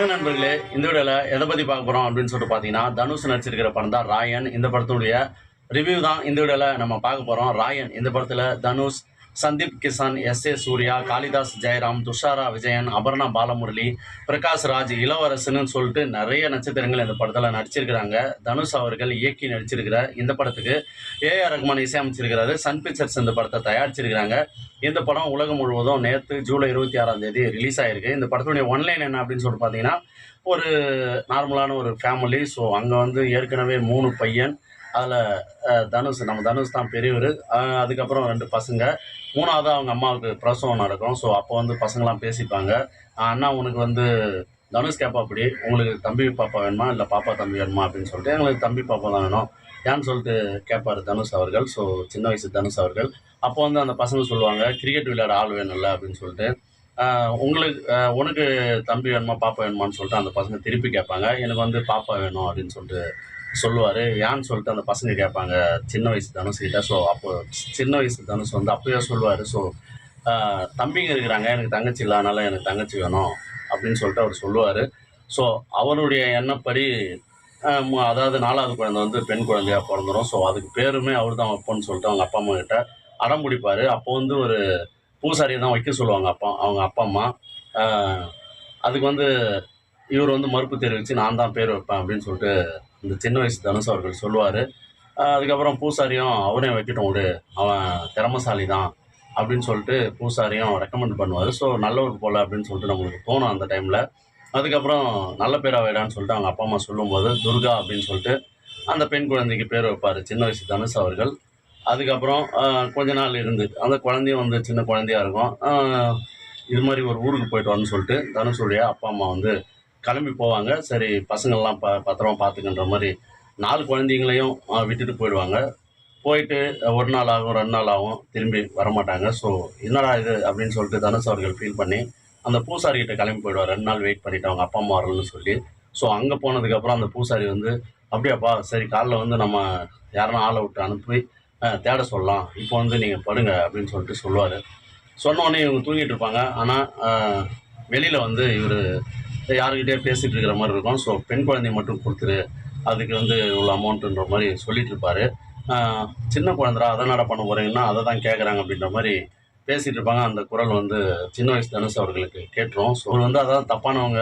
வணக்கம் நண்பர்களே. இந்த வீடியோவில் எதை பற்றி பார்க்க போகிறோம் அப்படின்னு சொல்லிட்டு பார்த்தீங்கன்னா, தனுஷ் நடிச்சிருக்கிற படம் தான் ராயன். இந்த படத்துடைய ரிவ்யூ தான் இந்த வீடியோவில் நம்ம பார்க்க போகிறோம். ராயன் இந்த படத்தில் தனுஷ், சந்தீப் கிஷன், எஸ்.ஏ. சூர்யா, காளிதாஸ் ஜெயராம், துஷாரா விஜயன், அபர்ணா பாலமுரளி, பிரகாஷ் ராஜ், இளவரசன்னு சொல்லிட்டு நிறைய நட்சத்திரங்கள் இந்த படத்தில் நடிச்சிருக்கிறாங்க. தனுஷ் அவர்கள் இயக்கி நடிச்சிருக்கிற இந்த படத்துக்கு ஏ.ஆர். ரஹ்மான் இசையமைச்சிருக்கிறாரு. சன் பிக்சர்ஸ் இந்த படத்தை தயாரிச்சிருக்கிறாங்க. இந்த படம் உலகம் முழுவதும் நேற்று ஜூலை 26 ரிலீஸ் ஆகிருக்கு. இந்த படத்துடைய ஒன்லைன் என்ன அப்படின்னு சொல்லிட்டு பார்த்தீங்கன்னா, ஒரு நார்மலான ஒரு ஃபேமிலி. ஸோ அங்கே வந்து ஏற்கனவே 3 பையன். அதில் நம்ம தனுஷ் தான் பெரியவர். அதுக்கப்புறம் 2 பசங்க. 3வது அவங்க அம்மாவுக்கு பிரசவம் நடக்கும். ஸோ அப்போ வந்து பசங்களாம் பேசிப்பாங்க. அண்ணா உனக்கு வந்து தனுஷ் கேட்பா, அப்படி உங்களுக்கு தம்பி பாப்பா வேணுமா இல்லை பாப்பா தம்பி வேணுமா அப்படின்னு சொல்லிட்டு, எங்களுக்கு தம்பி பாப்பா தான் வேணும் ஏன்னு சொல்லிட்டு கேட்பார் தனுஷ் அவர்கள். ஸோ சின்ன வயசு தனுஷ் அவர்கள். அப்போ வந்து அந்த பசங்க சொல்லுவாங்க, கிரிக்கெட் விளையாட ஆள் வேணும்ல அப்படின்னு சொல்லிட்டு, உனக்கு தம்பி வேணுமா பாப்பா வேணுமான்னு சொல்லிட்டு அந்த பசங்க திருப்பி கேட்பாங்க. எனக்கு வந்து பாப்பா வேணும் அப்படின்னு சொல்லிட்டு சொல்லுவார். ஏன்னு சொல்லிட்டு அந்த பசங்க கேட்பாங்க சின்ன வயசு தனுஷ்கிட்ட. ஸோ அப்போ சின்ன வயசு தனுஷ் வந்து அப்போயே சொல்லுவார், ஸோ தம்பிங்க இருக்கிறாங்க, எனக்கு தங்கச்சி இல்லை, அதனால் எனக்கு தங்கச்சி வேணும் அப்படின்னு சொல்லிட்டு அவர் சொல்லுவார். ஸோ அவருடைய எண்ணப்படி அதாவது 4வது குழந்தை வந்து பெண் குழந்தையாக பிறந்துடும். ஸோ அதுக்கு பேருமே அவர் தான் வைப்போன்னு சொல்லிட்டு அவங்க அப்பா அம்மா கிட்ட அடம் பிடிப்பார். அப்போ வந்து ஒரு பூசாரியை தான் வைக்க சொல்லுவாங்க அவங்க அப்பா அம்மா. அதுக்கு வந்து இவர் வந்து மறுப்பு தெரிவித்து நான் தான் பேர் வைப்பேன் அப்படின்னு சொல்லிட்டு இந்த சின்ன வயசு தனுஷ் அவர்கள் சொல்லுவார். அதுக்கப்புறம் பூசாரியும் அவரையும் வைக்கட்டும் விடு, அவன் திறமசாலி தான் அப்படின்னு சொல்லிட்டு பூசாரியும் ரெக்கமெண்ட் பண்ணுவார். ஸோ நல்லவர் போல் அப்படின்னு சொல்லிட்டு நம்மளுக்கு தோணும் அந்த டைமில். அதுக்கப்புறம் நல்ல பேராக வைடான்னு சொல்லிட்டு அவங்க அப்பா அம்மா சொல்லும்போது துர்கா அப்படின்னு சொல்லிட்டு அந்த பெண் குழந்தைக்கு பேர் வைப்பார் சின்ன வயசு தனுஷ் அவர்கள். அதுக்கப்புறம் கொஞ்ச நாள் இருந்து அந்த குழந்தையும் வந்து சின்ன குழந்தையாக இருக்கும். இது மாதிரி ஒரு ஊருக்கு போயிட்டு வரணும்னு சொல்லிட்டு தனுஷுடைய அப்பா அம்மா வந்து கிளம்பி போவாங்க. சரி பசங்கள்லாம் பத்திரமா பார்த்துக்கின்ற மாதிரி 4 குழந்தைங்களையும் விட்டுட்டு போயிடுவாங்க. போயிட்டு 1 நாள் ஆகும், 2 நாள் ஆகும், திரும்பி வரமாட்டாங்க. ஸோ என்னடா இது அப்படின்னு சொல்லிட்டு தனுஷ் அவர்கள் ஃபீல் பண்ணி அந்த பூசாரிகிட்ட கிளம்பி போயிடுவார். 2 நாள் வெயிட் பண்ணிவிட்டு அவங்க அப்பா அம்மா வரலன்னு சொல்லி. ஸோ அங்கே போனதுக்கப்புறம் அந்த பூசாரி வந்து, அப்படியாப்பா சரி காலைல வந்து நம்ம யாருன்னா ஆளை விட்டு அனுப்பி தேட சொல்லலாம், இப்போ வந்து நீங்கள் படுங்க அப்படின்னு சொல்லிட்டு சொல்லுவார். சொன்னோடனே இவங்க தூங்கிட்டு இருப்பாங்க. ஆனால் வெளியில் வந்து இவர் யாருக்கிட்டே பேசிகிட்டு இருக்கிற மாதிரி இருக்கும். ஸோ பெண் குழந்தைய மட்டும் கொடுத்துரு, அதுக்கு வந்து இவ்வளோ அமௌண்ட்டுன்ற மாதிரி சொல்லிட்டு இருப்பார். சின்ன குழந்தைரா அதை நட பண்ண போகிறீங்கன்னா அதை தான் கேட்குறாங்க அப்படின்ற மாதிரி பேசிகிட்டு இருப்பாங்க. அந்த குரல் வந்து சின்ன வயசு தனுஷ் அவர்களுக்கு கேட்டுரும். ஸோ அவர் வந்து அதான் தப்பானவங்க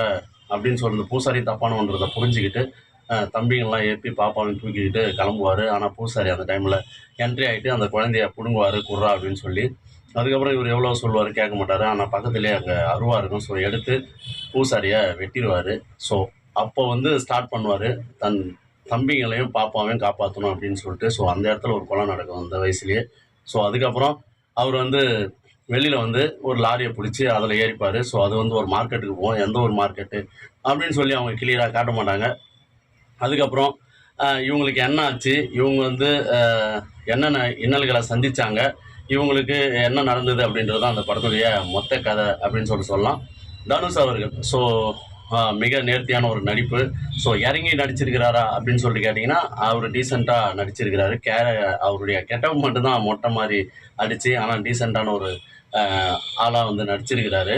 அப்படின்னு சொல்கிறது, பூசாரி தப்பானவன்றதை புரிஞ்சுக்கிட்டு தம்பிங்கள்லாம் ஏற்றி பாப்பாவையும் தூக்கிக்கிட்டு கிளம்புவார். ஆனால் பூசாரி அந்த டைமில் என்ட்ரி ஆகிட்டு அந்த குழந்தைய பிடுங்குவார், குர்ரா அப்படின்னு சொல்லி. அதுக்கப்புறம் இவர் எவ்வளோ சொல்லுவார் கேட்க மாட்டார். ஆனால் பக்கத்துலேயே அங்கே அருவா இருக்கும். ஸோ எடுத்து பூசாரியை வெட்டிடுவார். ஸோ அப்போ வந்து ஸ்டார்ட் பண்ணுவார், தன் தம்பிங்களையும் பாப்பாவையும் காப்பாற்றணும் அப்படின்னு சொல்லிட்டு. ஸோ அந்த இடத்துல ஒரு கொலை நடக்கும் அந்த வயசுலேயே. ஸோ அதுக்கப்புறம் அவர் வந்து வெளியில் வந்து ஒரு லாரியை பிடிச்சி அதில் ஏறிப்பார். ஸோ அது வந்து ஒரு மார்க்கெட்டுக்கு போகும். எந்த ஒரு மார்க்கெட்டு அப்படின்னு சொல்லி அவங்க கிளியராக காட்ட மாட்டாங்க. அதுக்கப்புறம் இவங்களுக்கு என்ன ஆச்சு, இவங்க வந்து என்னென்ன இன்னல்களை சந்தித்தாங்க, இவங்களுக்கு என்ன நடந்தது அப்படின்றது தான் அந்த படத்துடைய மொத்த கதை அப்படின்னு சொல்லலாம். தனுஷ் அவர்கள் ஸோ மிக நேர்த்தியான ஒரு நடிப்பு. ஸோ இறங்கி நடிச்சிருக்கிறாரா அப்படின்னு சொல்லிட்டு கேட்டிங்கன்னா, அவர் டீசெண்டாக நடிச்சிருக்கிறாரு. அவருடைய கெட்டப் மட்டும்தான் மொட்டை மாதிரி அடித்து, ஆனால் டீசெண்டான ஒரு ஆளாக வந்து நடிச்சிருக்கிறாரு.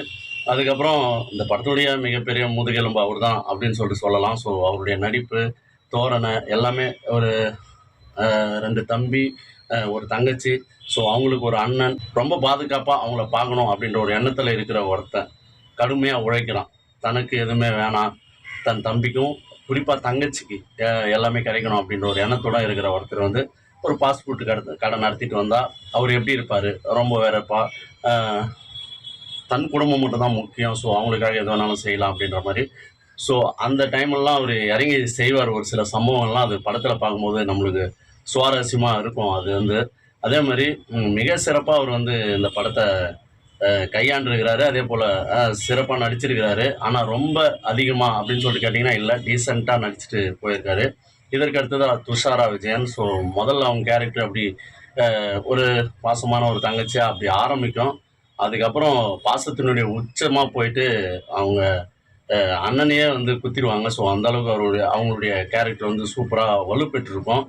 அதுக்கப்புறம் இந்த படத்துடைய மிகப்பெரிய முதுகெலும்பு அவர் தான் அப்படின்னு சொல்லிட்டு சொல்லலாம். ஸோ அவருடைய நடிப்பு, தோரணை எல்லாமே ஒரு 2 தம்பி, ஒரு தங்கச்சி, ஸோ அவங்களுக்கு ஒரு அண்ணன், ரொம்ப பாதுகாப்பாக அவங்கள பார்க்கணும் அப்படின்ற ஒரு எண்ணத்தில் இருக்கிற ஒருத்தன் கடுமையாக உழைக்கிறான். தனக்கு எதுவுமே வேணாம், தன் தம்பிக்கும் குறிப்பாக தங்கச்சிக்கு எல்லாமே கிடைக்கணும் அப்படின்ற ஒரு எண்ணத்தோடு இருக்கிற ஒருத்தர் வந்து ஒரு ஃபாஸ்ட் ஃபுட் கடை நடத்திட்டு வந்தால் அவர் எப்படி இருப்பார், ரொம்ப வேறப்பா, தன் குடும்பம் மட்டும்தான் முக்கியம், ஸோ அவங்களுக்காக எது வேணாலும் செய்யலாம் அப்படின்ற மாதிரி. ஸோ அந்த டைம்லலாம் அவர் இறங்கி செய்வார். ஒரு சில சம்பவங்கள்லாம் அது படத்தில் பார்க்கும்போது நம்மளுக்கு சுவாரஸ்யமாக இருக்கும். அது வந்து அதே மாதிரி மிக சிறப்பாக அவர் வந்து இந்த படத்தை கையாண்டிருக்கிறாரு. அதே போல் சிறப்பாக நடிச்சிருக்கிறாரு. ஆனால் ரொம்ப அதிகமாக அப்படின்னு சொல்லிட்டு கேட்டிங்கன்னா இல்லை, டீசெண்டாக நடிச்சுட்டு போயிருக்காரு. இதற்கு அடுத்தது துஷாரா விஜயன். ஸோ முதல்ல அவங்க கேரக்டர் அப்படி ஒரு பாசமான ஒரு தங்கச்சியாக அப்படி ஆரம்பிக்கும். அதுக்கப்புறம் பாசத்தினுடைய உச்சமாக போயிட்டு அவங்க அண்ணனையே வந்து குத்திடுவாங்க. ஸோ அந்தளவுக்கு அவங்களுடைய கேரக்டர் வந்து சூப்பராக வலுப்பெற்றிருக்கும்.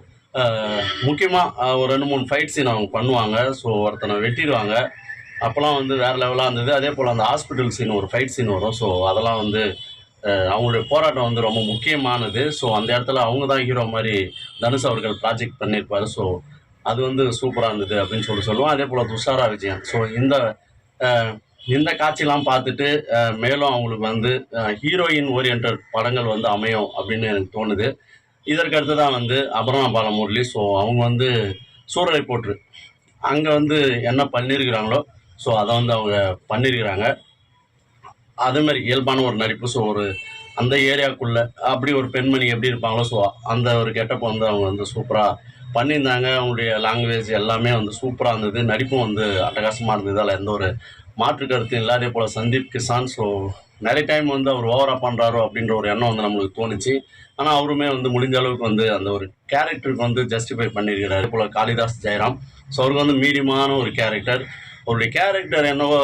முக்கியமாக ஒரு 2-3 ஃபைட் சீன் அவங்க பண்ணுவாங்க. ஸோ ஒருத்தனை வெட்டிடுவாங்க. அப்போல்லாம் வந்து வேறு லெவலாக இருந்தது. அதே போல் அந்த ஹாஸ்பிட்டல் சீன் ஒரு ஃபைட் சீன் வரும். ஸோ அதெல்லாம் வந்து அவங்களுடைய போராட்டம் வந்து ரொம்ப முக்கியமானது. ஸோ அந்த இடத்துல அவங்க தான் ஹீரோ மாரி தனுஷ் அவர்கள் ப்ராஜெக்ட் பண்ணியிருப்பாரு. ஸோ அது வந்து சூப்பரா இருந்தது அப்படின்னு சொல்லுவோம். அதேபோல துஷாரா விஜயன். ஸோ அ இந்த காட்சிலாம் பார்த்துட்டு மேலும் அவங்களுக்கு வந்து ஹீரோயின் ஓரியன்டட் படங்கள் வந்து அமையும் அப்படின்னு எனக்கு தோணுது. இதற்கு அடுத்ததா வந்து அபர்ணா பாலமுரளி. ஸோ அவங்க வந்து சூரரை போற்று அங்க வந்து என்ன பண்ணியிருக்கிறாங்களோ, ஸோ அத வந்து அவங்க பண்ணியிருக்கிறாங்க. அதே மாரி இயல்பான ஒரு நடிப்பு. ஸோ ஒரு அந்த ஏரியாக்குள்ள அப்படி ஒரு பெண்மணி எப்படி இருப்பாங்களோ, ஸோ அந்த ஒரு கெட்டப் வந்து அவங்க வந்து சூப்பரா பண்ணியிருந்தாங்க. அவங்களுடைய லாங்குவேஜ் எல்லாமே வந்து சூப்பரா இருந்தது. நடிப்பும் வந்து அட்டகாசமா இருந்தது. அதில எந்த ஒரு மாற்று கருத்தும் இல்ல. அதேபோல சந்தீப் கிசான். ஸோ நெறைய டைம் வந்து அவர் ஓவரா பண்றாரோ அப்படின்ற ஒரு எண்ணம் வந்து நம்மளுக்கு தோணுச்சு. ஆனா அவருமே வந்து முடிஞ்ச அளவுக்கு வந்து அந்த ஒரு கேரக்டருக்கு வந்து ஜஸ்டிஃபை பண்ணியிருக்கிறாரு. அதேபோல காளிதாஸ் ஜெயராம். ஸோ அவருக்கு வந்து மீடியமான ஒரு கேரக்டர். அவருடைய கேரக்டர் என்னவோ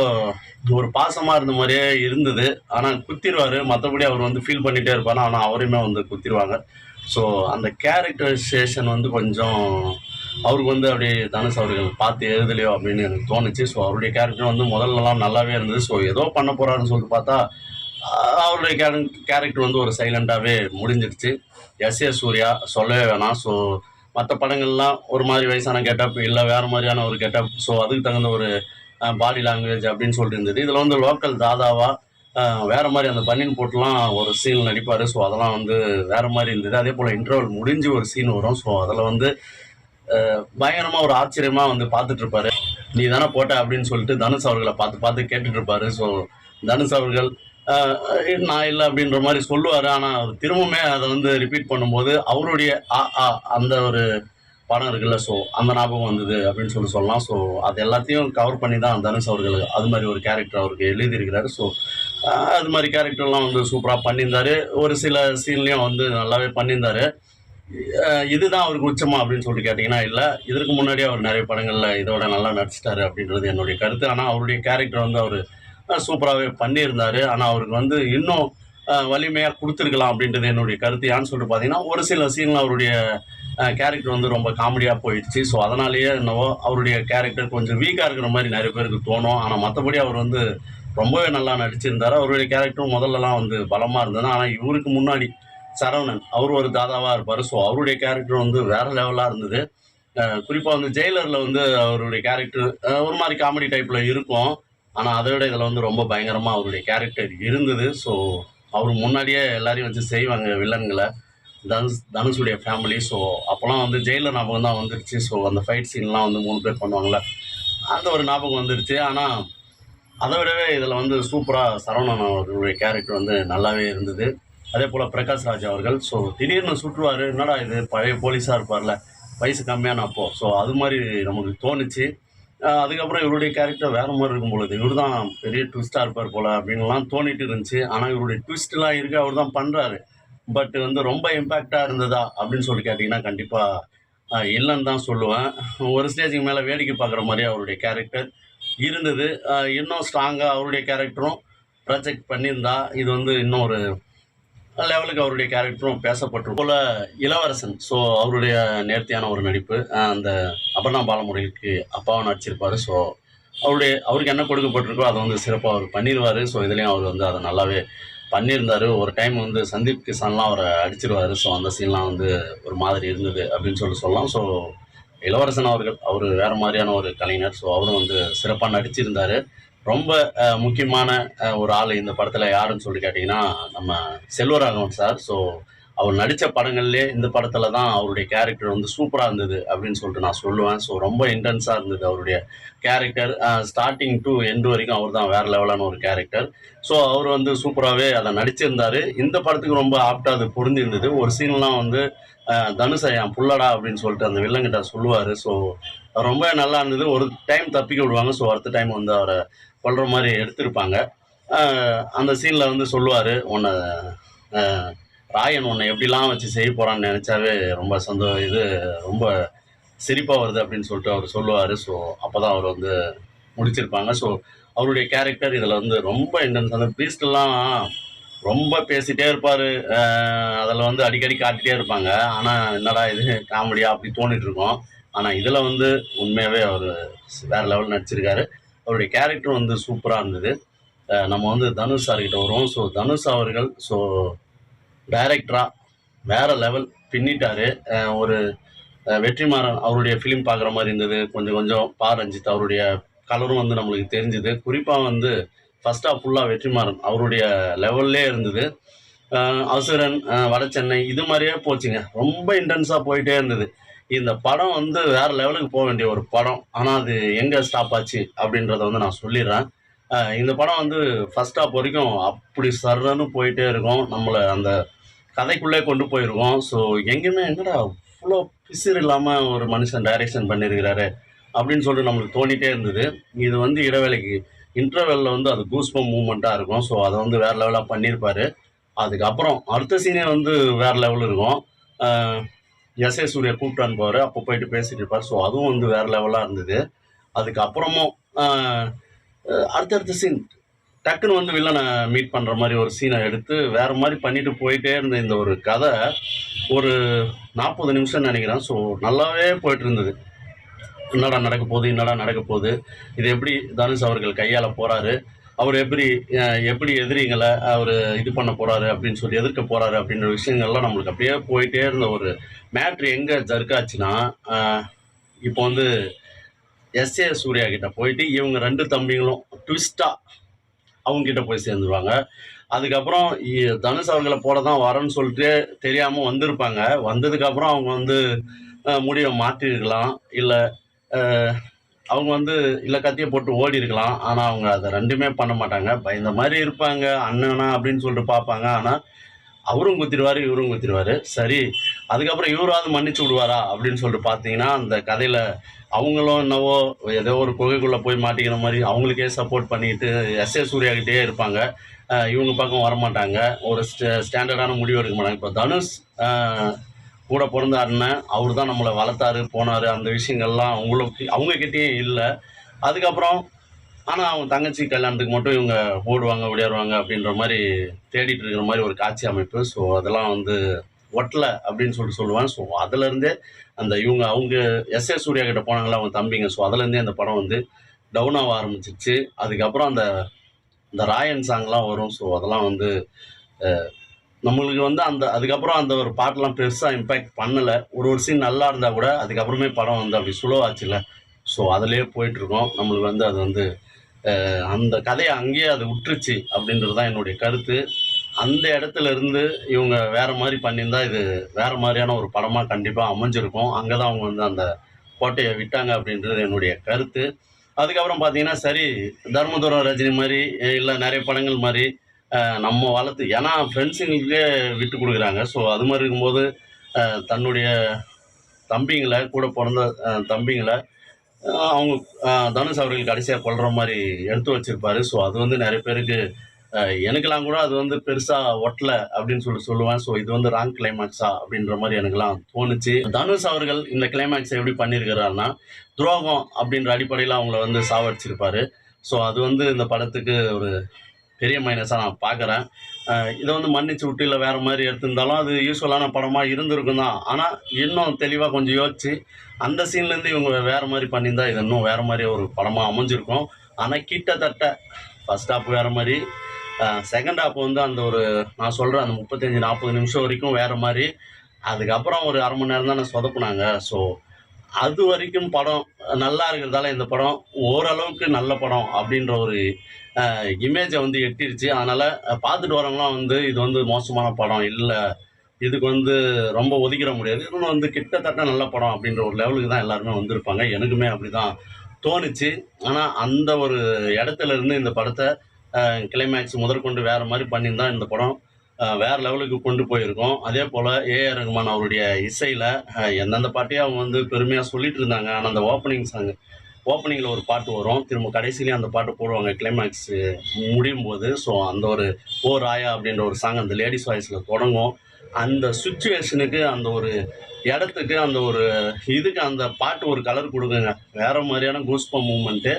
ஒரு பாசமா இருந்த மாரியே இருந்தது. ஆனா குத்திருவாரு. மத்தபடி அவர் வந்து ஃபீல் பண்ணிட்டே இருப்பாரு. ஆனா அவரையுமே வந்து குத்திருவாங்க. ஸோ அந்த கேரக்டரைசேஷன் வந்து கொஞ்சம் அவருக்கு வந்து அப்படியே தனுஷ் அவர்கள் பார்த்து எழுதலையோ அப்படின்னு எனக்கு தோணுச்சு. ஸோ அவருடைய கேரக்டர் வந்து முதல்லலாம் நல்லாவே இருந்தது. ஸோ ஏதோ பண்ண போறாருன்னு சொல்லிட்டு பார்த்தா, அவருடைய கேரக்டர் வந்து ஒரு சைலண்டாவே முடிஞ்சிருச்சு. எஸ்.ஏ. சூர்யா சொல்லவே வேணாம். ஸோ மத்த படங்கள்லாம் ஒரு மாரி வயசான கெட்டப், இல்ல வேற மாரியான ஒரு கெட்டப். ஸோ அதுக்கு தகுந்த ஒரு பாடி லாங்குவேஜ் அப்படின்னு சொல்லிட்டு இருந்தது. இதுல வந்து லோக்கல் தாதாவா அ வேற மாரி அந்த பனியன் போட்டுலாம் ஒரு சீன் நடிப்பாரு. ஸோ அதெல்லாம் வந்து வேற மாரி இருந்தது. அதேபோல இன்டர்வல் முடிஞ்சு ஒரு சீன் வரும். ஸோ அதுல வந்து பயங்கரமா ஒரு ஆச்சரியமா வந்து பார்த்துட்டு இருப்பாரு. "நீ தானே போட்ட" அப்படின்னு சொல்லிட்டு தனுஷ் அவர்கள பார்த்து பார்த்து கேட்டுட்டு இருப்பாரு. ஸோ தனுஷ் அவர்கள் அ நான் இல்ல அப்படின்ற மாரி சொல்லுவாரு. ஆனா அவர் திரும்பவுமே அத வந்து ரிப்பீட் பண்ணும்போது, அவருடைய அந்த ஒரு படம் இருக்குல்ல. ஸோ அந்த ஞாபகம் வந்தது அப்படின்னு சொல்லலாம். ஸோ அது எல்லாத்தையும் கவர் பண்ணி தான் தனுஷ் அவர்கள் அது மாரி ஒரு கேரக்டர் அவருக்கு எழுதியிருக்கிறாரு. ஸோ அது மாரி கேரக்டர்லாம் வந்து சூப்பரா பண்ணியிருந்தாரு. ஒரு சில சீன்லயும் வந்து நல்லாவே பண்ணியிருந்தாரு. இதுதான் அவருக்கு உச்சமா அப்படின்னு சொல்லிட்டு கேட்டீங்கன்னா இல்ல. இதற்கு முன்னாடியே அவர் நெறைய படங்கள்ல இதோட நல்லா நடிச்சுட்டாரு அப்படின்றது என்னுடைய கருத்து. ஆனா அவருடைய கேரக்டர் வந்து அவரு சூப்பராவே பண்ணியிருந்தாரு. ஆனா அவருக்கு வந்து இன்னும் வலிமையா குடுத்துருக்கலாம் அப்படின்றது என்னுடைய கருத்து. ஏன்னு சொல்லிட்டு பார்த்தீங்கன்னா, ஒரு சில சீன்ல அவருடைய கேரக்டர் வந்து ரொம்ப காமெடியா போயிடுச்சு. ஸோ அதனாலேயே என்னவோ அவருடைய கேரக்டர் கொஞ்சம் வீக்கா இருக்கிற மாரி நெறைய பேருக்கு தோணும். ஆனா மத்தபடி அவர் வந்து ரொம்பவே நல்லா நடிச்சிருந்தாரு. அவருடைய கேரக்டரும் முதல்லலாம் வந்து பலமா இருந்தது. ஆனா இவருக்கு முன்னாடி சரவணன் அவர் ஒரு தாதாவா இருப்பாரு. ஸோ அவருடைய கேரக்டர் வந்து வேற லெவலா இருந்தது. குறிப்பா வந்து ஜெயிலர்ல வந்து அவருடைய கேரக்டர் ஒரு மாரி காமெடி டைப்ல இருக்கும். ஆனா அத விட இதுல வந்து ரொம்ப பயங்கரமா அவருடைய கேரக்டர் இருந்தது. ஸோ அவரு முன்னாடியே எல்லாரையும் வச்சு செய்வாங்க வில்லன்கள. தனுஷுடைய ஃபேமிலி. ஸோ அப்போலாம் வந்து ஜெயிலர் ஞாபகம் தான் வந்துருச்சு. ஸோ அந்த ஃபைட் சீன்லாம் வந்து 3 பேர் பண்ணுவாங்கல்ல, அந்த ஒரு ஞாபகம் வந்துருச்சு. ஆனா அத விடவே இதுல வந்து சூப்பரா சரவணன் அவர்களுடைய கேரக்டர் வந்து நல்லாவே இருந்தது. அதேபோல பிரகாஷ் ராஜ் அவர்கள். ஸோ திடீர்னு சுட்டுருவாரு. என்னடா இது பழைய போலீஸா இருப்பார்ல, வயசு கம்மியான அப்போ. ஸோ அது மாரி நமக்கு தோணுச்சு. அதுக்கப்புறம் இவருடைய கேரக்டர் வேற மாரி இருக்கும் பொழுது. இவரு தான் பெரிய ட்விஸ்ட்டா இருப்பார் போல அப்டின்லாம் தோணிட்டு இருந்துச்சு. ஆனா இவருடைய ட்விஸ்ட்லாம் இருக்கு. அவரு தான் பண்றாரு. பட் வந்து ரொம்ப இம்பாக்ட்டா இருந்ததா அப்டின்னு சொல்லி கேட்டீங்கன்னா, கண்டிப்பா இல்லன்னு தான் சொல்லுவேன். ஒரு ஸ்டேஜ்க்கு மேல வேடிக்கை பார்க்குற மாரியே அவருடைய கேரக்டர் இருந்தது. இன்னும் ஸ்ட்ராங்கா அவருடைய கேரக்டரும் ப்ரொஜெக்ட் பண்ணியிருந்தா, இது வந்து இன்னும் ஒரு லெவலுக்கு அவருடைய கேரக்டரும் பேசப்பட்டிருக்கும். போல இளவரசன். ஸோ அவருடைய நேர்த்தியான ஒரு நடிப்பு. அந்த அபர்ணா பாலமுரளிக்கு அப்பாவா நடிச்சிருப்பாரு. ஸோ அவருக்கு என்ன கொடுக்கப்பட்டிருக்கோ அத வந்து சிறப்பா அவர் பண்ணிருவாரு. ஸோ இதுலயும் அவர் வந்து அத நல்லாவே பண்ணியிருந்தாரு. ஒரு டைம் வந்து சந்தீப் கிஷான்லாம் அவர அடிச்சிருவாரு. ஸோ அந்த சீன்லாம் வந்து ஒரு மாதிரி இருந்தது அப்படின்னு சொல்லலாம். ஸோ இளவரசன் அவர்கள் அவரு வேற மாரியான ஒரு கலைஞர். ஸோ அவரும் வந்து சிறப்பா நடிச்சிருந்தாரு. ரொம்ப முக்கியமான ஒரு ஆளு இந்த படத்துல யாருன்னு சொல்லி கேட்டீங்கன்னா, நம்ம செல்வராகவன் சார். ஸோ அவர் நடிச்ச படங்கள்லயே இந்த படத்துல தான் அவருடைய கேரக்டர் வந்து சூப்பரா இருந்தது அப்படின்னு சொல்லிட்டு நான் சொல்லுவேன். ஸோ ரொம்ப இன்டென்ஸா இருந்தது அவருடைய கேரக்டர். ஸ்டார்ட்டிங் டூ எண்ட் வரைக்கும் அவர் தான் வேற லெவலான ஒரு கேரக்டர். ஸோ அவர் வந்து சூப்பராவே அத நடிச்சிருந்தாரு. இந்த படத்துக்கு ரொம்ப ஆப்ட்டா அது பொருந்திருந்தது. ஒரு சீன்லாம் வந்து தனுஷ என் புள்ளடா அப்படின்னு சொல்லிட்டு அந்த வில்லன்கிட்ட சொல்லுவாரு. ஸோ ரொம்ப நல்லா இருந்தது. ஒரு டைம் தப்பிக்க விடுவாங்க. ஸோ அடுத்த டைம் வந்து அவர கொல்ற மாரி எடுத்திருப்பாங்க. அந்த சீன்ல வந்து சொல்லுவாரு, அ ராயன் உன்ன எப்படிலாம் வச்சு செய்ய போறான்னு நெனச்சாவே ரொம்ப ரொம்ப சிரிப்பா வருது அப்படின்னு சொல்லிட்டு அவரு சொல்லுவாரு. ஸோ அப்பதான் அவர் வந்து முடிச்சிருப்பாங்க. ஸோ அவருடைய கேரக்டர் இதுல வந்து ரொம்ப இன்டென்ஸ். அந்த பீஸ்ட்லாம் ரொம்ப பேசிட்டே இருப்பாரு. அ அதுல வந்து அடிக்கடி காட்டிட்டே இருப்பாங்க. ஆனா என்னடா இது காமெடியா அப்படி தோணிட்டு இருக்கும். ஆனா இதுல வந்து உண்மையாவே அவரு வேற லெவல் நடிச்சிருக்காரு. அவருடைய கேரக்டர் வந்து சூப்பரா இருந்தது. நம்ம வந்து தனுஷ் சார்கிட்ட வருவோம். ஸோ தனுஷ் அவர்கள் டைரக்டரா வேற லெவல் பின்னிட்டாரு. ஒரு வெற்றிமாறன் அவருடைய ஃபிலிம் பார்க்குற மாதிரி இருந்தது. கொஞ்சம் கொஞ்சம் ரஞ்சித் அவருடைய கலரும் வந்து நம்மளுக்கு தெரிஞ்சுது. குறிப்பாக வந்து ஃபர்ஸ்ட் ஹாஃப் ஃபுல்லாக வெற்றிமாறன் அவருடைய லெவல்லே இருந்தது. அசுரன், வடசென்னை இது மாதிரியே போச்சுங்க. ரொம்ப இன்டென்ஸாக போயிட்டே இருந்தது. இந்த படம் வந்து வேற லெவலுக்கு போக வேண்டிய ஒரு படம். ஆனால் அது எங்கே ஸ்டாப் ஆச்சு அப்படின்றத வந்து நான் சொல்லிடுறேன். இந்த படம் வந்து ஃபர்ஸ்ட் ஹாஃப் வரைக்கும் அப்படி சர்றன்னு போயிட்டே இருக்கும். நம்மளை அந்த கதைக்குள்ளே கொண்டு போயிருக்கோம். ஸோ எங்கேயுமே என்னடா இவ்வளோ பிசிறு இல்லாமல் ஒரு மனுஷன் டைரக்ஷன் பண்ணியிருக்கிறாரு அப்படின்னு சொல்லிட்டு நம்மளுக்கு தோணிட்டே இருந்தது. இது வந்து இடைவேளைக்கு இன்டர்வெல்ல வந்து அது கூஸ்பம் மூமெண்ட்டாக இருக்கும். ஸோ அதை வந்து வேற லெவலாக பண்ணியிருப்பாரு. அதுக்கப்புறம் அடுத்த சீனே வந்து வேற லெவல் இருக்கும். எஸ்.ஏ. சூர்யா கூப்பிட்டு அனுப்புவார். அப்போ போயிட்டு பேசிட்டு இருப்பார். ஸோ அதுவும் வந்து வேற லெவலாக இருந்தது. அதுக்கப்புறமும் அடுத்தடுத்த சீன் டக்குன்னு வந்து வில்லனை மீட் பண்ணுற மாதிரி ஒரு சீனை எடுத்து வேற மாதிரி பண்ணிட்டு போயிட்டே இருந்த இந்த ஒரு கதை ஒரு 40 நிமிஷம் நினைக்கிறேன். ஸோ நல்லாவே போயிட்டு இருந்தது. என்னடா நடக்க போகுது, இது எப்படி தனுஷ் அவர்கள் கையாள போறாரு, அவர் எப்படி எதிரிங்களை அவர் இது பண்ண போறாரு அப்படின்னு சொல்லி எதிர்க்க போறாரு அப்படின்ற விஷயங்கள்லாம் நம்மளுக்கு அப்படியே போயிட்டே இருந்த ஒரு மேட்ரு எங்க ஜர்க்காச்சுன்னா, இப்போ வந்து எஸ்.ஏ. சூர்யா கிட்ட போயிட்டு இவங்க 2 தம்பிங்களும் ட்விஸ்டா அவங்க கிட்ட போய் சேர்ந்துருவாங்க. அதுக்கப்புறம் தனுஷ் அவர்களை போட தான் வரேன்னு சொல்லிட்டு தெரியாம வந்திருப்பாங்க. வந்ததுக்கப்புறம் அவங்க வந்து முடிவை மாற்றிருக்கலாம். இல்லை அவங்க வந்து இல்லை கத்தியை போட்டு ஓடி இருக்கலாம். ஆனால் அவங்க அதை 2மே பண்ண மாட்டாங்க. பயந்த மாதிரி இருப்பாங்க. அண்ணனா அப்படின்னு சொல்லிட்டு பார்ப்பாங்க. ஆனால் அவரும் குத்திடுவாரு, இவரும் குத்திடுவாரு. சரி, அதுக்கப்புறம் இவராவது மன்னிச்சு விடுவாரா அப்படின்னு சொல்லிட்டு பார்த்தீங்கன்னா, அந்த கதையில அவங்களும் என்னவோ ஏதோ ஒரு குகைக்குள்ள போய் மாட்டிக்கிற மாதிரி அவங்களுக்கே சப்போர்ட் பண்ணிட்டு எஸ்.ஏ. சூர்யா கிட்டேயே இருப்பாங்க. இவங்க பக்கம் வரமாட்டாங்க. ஒரு ஸ்டாண்டர்டான முடிவு எடுக்க மாட்டாங்க. இப்போ தனுஷ் கூட பிறந்த அண்ணன் அவர் தான் நம்மளை வளர்த்தாரு, போனாரு. அந்த விஷயங்கள்லாம் அவங்க கிட்டேயே இல்லை. அதுக்கப்புறம் ஆனால் அவங்க தங்கச்சி கல்யாணத்துக்கு மட்டும் இவங்க ஓடுவாங்க, விளையாடுவாங்க அப்படின்ற மாதிரி தேடிட்டு இருக்கிற மாதிரி ஒரு காட்சி அமைப்பு. ஸோ அதெல்லாம் வந்து ஒட்டல அப்படின்னு சொல்லுவேன். ஸோ அதுலேருந்தே அவங்க எஸ்.ஏ. சூர்யா கிட்ட போனாங்களா அவங்க தம்பிங்க. ஸோ அதுலேருந்தே அந்த படம் வந்து டவுன் ஆக ஆரம்பிச்சிச்சு. அதுக்கப்புறம் இந்த ராயன் சாங்லாம் வரும். ஸோ அதெல்லாம் வந்து நம்மளுக்கு வந்து அதுக்கப்புறம் அந்த ஒரு பாட்டெல்லாம் பெருசாக இம்பேக்ட் பண்ணலை. ஒரு சீன் நல்லா இருந்தால் கூட அதுக்கப்புறமே படம் வந்து அப்படி ஸ்லோ ஆச்சுல்ல. ஸோ அதிலே போயிட்டுருக்கோம். நம்மளுக்கு வந்து அது வந்து அந்த கதையை அங்கேயே அது விட்டுருச்சு அப்படின்றது தான் என்னுடைய கருத்து. அந்த இடத்துல இருந்து இவங்க வேற மாதிரி பண்ணியிருந்தா இது வேற மாதிரியான ஒரு படமாக கண்டிப்பாக அமைஞ்சிருக்கும். அங்கே தான் அவங்க வந்து அந்த கோட்டையை விட்டாங்க அப்படின்றது என்னுடைய கருத்து. அதுக்கப்புறம் பார்த்தீங்கன்னா சரி, தர்மதுரம் ரஜினி மாதிரி இல்லை நிறைய படங்கள் மாதிரி நம்ம வளர்த்து ஏன்னா ஃப்ரெண்ட்ஸுங்களுக்கே விட்டு கொடுக்குறாங்க. ஸோ அது மாதிரி இருக்கும்போது தன்னுடைய தம்பிங்களை கூட பிறந்த தம்பிங்களை அவங்க தனுஷ் அவர்கள் கடைசியாக கொல்ற மாதிரி எடுத்து வச்சிருப்பாரு. ஸோ அது வந்து நிறைய பேருக்கு எனக்கெல்லாம் கூட அது வந்து பெருசாக ஒட்டலை அப்படின்னு சொல்லுவேன். ஸோ இது வந்து ராங் கிளைமேக்ஸா அப்படின்ற மாதிரி எனக்குலாம் தோணுச்சு. தனுஷ் அவர்கள் இந்த கிளைமேக்ஸை எப்படி பண்ணியிருக்கிறாருன்னா, துரோகம் அப்படின்ற அடிப்படையில் அவங்கள வந்து சாவடிச்சிருப்பாரு. ஸோ அது வந்து இந்த படத்துக்கு ஒரு பெரிய மைனஸாக நான் பார்க்குறேன். இதை வந்து மன்னிச்சு விட்டு இல்லை வேறு மாதிரி எடுத்திருந்தாலும் அது யூஸ்வலான படமாக இருந்திருக்கும் தான். ஆனால் இன்னும் தெளிவாக கொஞ்சம் யோசிச்சு அந்த சீன்லேருந்து இவங்க வேறு மாதிரி பண்ணியிருந்தா இது இன்னும் வேறு மாதிரி ஒரு படமாக அமைஞ்சிருக்கும். ஆனால் கிட்டத்தட்ட ஃபர்ஸ்ட் ஹாஃப் வேறு மாதிரி, செகண்ட் ஹாஃப் வந்து அந்த ஒரு நான் சொல்கிறேன் அந்த 35-40 நிமிஷம் வரைக்கும் வேறு மாதிரி. அதுக்கப்புறம் ஒரு அரை மணி நேரம் தானே சொதப்புனாங்க. ஸோ அது வரைக்கும் படம் நல்லா இருக்கிறதால இந்த படம் ஓரளவுக்கு நல்ல படம் அப்படின்ற ஒரு இமேஜை வந்து எட்டிருச்சு. அதனால் பார்த்துட்டு வரவங்களாம் வந்து இது வந்து மோசமான படம் இல்லை, இதுக்கு வந்து ரொம்ப ஒதுக்கிட முடியாது, இது வந்து கிட்டத்தட்ட நல்ல படம் அப்படின்ற ஒரு லெவலுக்கு தான் எல்லாருமே வந்திருப்பாங்க. எனக்குமே அப்படி தான் தோணுச்சு. ஆனால் அந்த ஒரு இடத்துல இருந்து இந்த படத்தை கிளைமேக்ஸ் முதற்கொண்டு வேறு மாதிரி பண்ணியிருந்தா இந்த படம் வேறு லெவலுக்கு கொண்டு போயிருக்கோம். அதே போல் ஏஆர் ரகுமான் அவருடைய இசையில் எந்தெந்த பாட்டையும் அவங்க வந்து பெருமையாக சொல்லிட்டு இருந்தாங்க. ஆனால் அந்த ஓப்பனிங்கில் ஒரு பாட்டு வரும், திரும்ப கடைசியிலேயும் அந்த பாட்டு போடுவாங்க கிளைமேக்ஸ் முடியும் போது. ஸோ அந்த ஒரு ஓ ராயா அப்படின்ற ஒரு சாங் அந்த லேடிஸ் வாய்ஸில் தொடங்கும். அந்த சுச்சுவேஷனுக்கு அந்த ஒரு இடத்துக்கு அந்த ஒரு இதுக்கு அந்த பாட்டு ஒரு கலர் கொடுக்குங்க, வேறு மாதிரியான கூஸ்பம் மூமெண்ட்டு.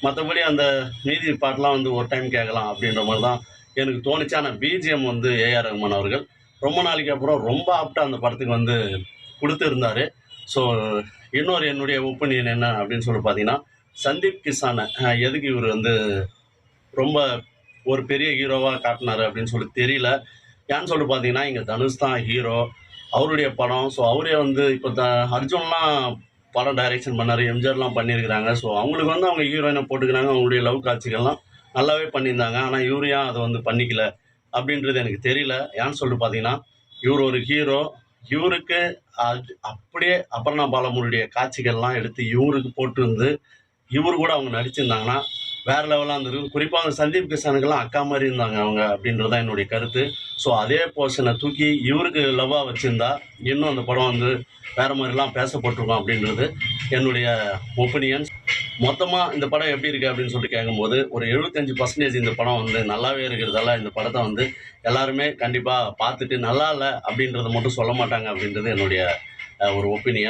மற்றபடி அந்த மீதி பாட்டெலாம் வந்து ஒரு டைம் கேட்கலாம் அப்படின்ற மாதிரி தான் எனக்கு தோணுச்சு. ஆனால் பிஜிஎம் வந்து ஏஆர் ரகுமான் அவர்கள் ரொம்ப நாளைக்கு அப்புறம் ரொம்ப ஆப்டாக அந்த படத்துக்கு வந்து கொடுத்துருந்தாரு. ஸோ இன்னொரு என்னுடைய ஒப்பீனியன் என்ன அப்படின்னு சொல்லி பார்த்தீங்கன்னா, சந்தீப் கிசானை எதுக்கு இவர் வந்து ரொம்ப ஒரு பெரிய ஹீரோவாக காட்டினாரு அப்படின்னு சொல்லி தெரியல. ஏன்னு சொல்லிட்டு பார்த்தீங்கன்னா, இங்கே தனுஷ் தான் ஹீரோ. அவருடைய படம். ஸோ அவரே வந்து இப்போ அர்ஜுன்லாம் படம் டைரக்ஷன் பண்ணாரு. எம்ஜிஆர்லாம் பண்ணியிருக்கிறாங்க. ஸோ அவங்களுக்கு வந்து அவங்க ஹீரோயினை போட்டுக்கிறாங்க. அவங்களுடைய லவ் காட்சிகள்லாம் நல்லாவே பண்ணியிருந்தாங்க. ஆனால் இவரு ஏன் அதை வந்து பண்ணிக்கல அப்படின்றது எனக்கு தெரியல. ஏன்னு சொல்லிட்டு பார்த்தீங்கன்னா, இவர் ஒரு ஹீரோ. இவருக்கு அப்படியே அபர்ணா பாலமுருடைய காட்சிகள்லாம் எடுத்து இவருக்கு போட்டு வந்து இவரு கூட அவங்க நடிச்சிருந்தாங்கன்னா வேற லெவலாக இருந்திருக்கும். குறிப்பாக அந்த சந்தீப் கிஷானுக்கெல்லாம் அக்கா மாதிரி இருந்தாங்க அவங்க அப்படின்றது தான் என்னுடைய கருத்து. ஸோ அதே போர்ஷனை தூக்கி இவருக்கு லவ்வாக வச்சுருந்தா இன்னும் அந்த படம் வந்து வேறு மாதிரிலாம் பேசப்பட்டிருக்கும் அப்படின்றது என்னுடைய ஒப்பீனியன். மொத்தமாக இந்த படம் எப்படி இருக்குது அப்படின்னு சொல்லிட்டு கேட்கும்போது ஒரு 75% இந்த படம் வந்து நல்லாவே இருக்கிறதால இந்த படத்தை வந்து எல்லாருமே கண்டிப்பாக பார்த்துட்டு நல்லா இல்லை அப்படின்றத மட்டும் சொல்ல மாட்டாங்க அப்படின்றது என்னுடைய ஒரு ஒப்பீனியன்.